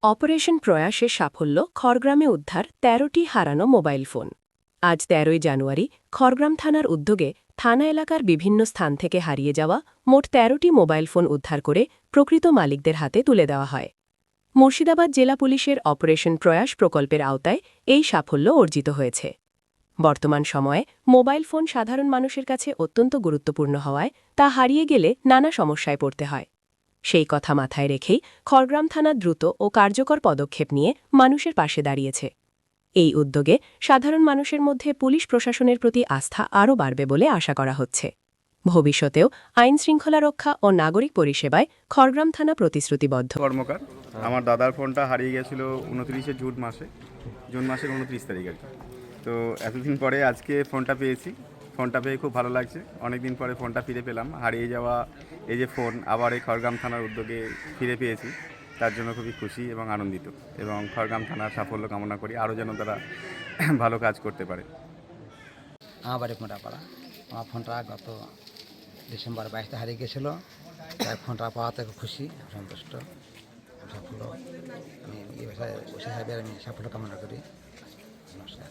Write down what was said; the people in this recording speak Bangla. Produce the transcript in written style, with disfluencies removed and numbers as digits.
অপারেশন প্রয়াসের সাফল্য খড়গ্রামে উদ্ধার ১৩টি হারানো মোবাইল ফোন। আজ ১৩ই জানুয়ারি খড়গ্রাম থানার উদ্যোগে থানা এলাকার বিভিন্ন স্থান থেকে হারিয়ে যাওয়া মোট ১৩টি মোবাইল ফোন উদ্ধার করে প্রকৃত মালিকদের হাতে তুলে দেওয়া হয়। মুর্শিদাবাদ জেলা পুলিশের অপারেশন প্রয়াস প্রকল্পের আওতায় এই সাফল্য অর্জিত হয়েছে। বর্তমান সময়ে মোবাইল ফোন সাধারণ মানুষের কাছে অত্যন্ত গুরুত্বপূর্ণ হওয়ায় তা হারিয়ে গেলে নানা সমস্যায় পড়তে হয়। সেই কথা মাথায় রেখেই খড়গ্রাম থানা দ্রুত ও কার্যকর পদক্ষেপ নিয়ে মানুষের পাশে দাঁড়িয়েছে। এই উদ্যোগে সাধারণ মানুষের মধ্যে পুলিশ প্রশাসনের প্রতি আস্থা আরও বাড়বে বলে আশা করা হচ্ছে। ভবিষ্যতেও আইন শৃঙ্খলা রক্ষা ও নাগরিক পরিষেবায় খড়গ্রাম থানা প্রতিশ্রুতিবদ্ধ। কর্মকার আমার দাদার ফোনটা হারিয়ে গেছিলো 29শে জুন মাসের 29 তারিখ আর কি। তো এতদিন পরে আজকে ফোনটা পেয়েছি। ফোনটা পেয়ে খুব ভালো লাগছে। অনেক দিন পরে ফোনটা ফিরে পেলাম। হারিয়ে যাওয়া এই যে ফোন আবার এই খড়গ্রাম থানার উদ্যোগে ফিরে পেয়েছি, তার জন্য খুবই খুশি এবং আনন্দিত, এবং খড়গ্রাম থানার সাফল্য কামনা করি, আরও যেন তারা ভালো কাজ করতে পারে। আমার বাড়ি মোটাপাড়া। আমার ফোনটা গত ডিসেম্বর 22 হারিয়ে গেছিলো। তাই ফোনটা পাওয়াতে খুব খুশি, সন্তুষ্ট, সাফল্য। আমি এই বিষয়ে আমি সাফল্য কামনা করি। নমস্কার।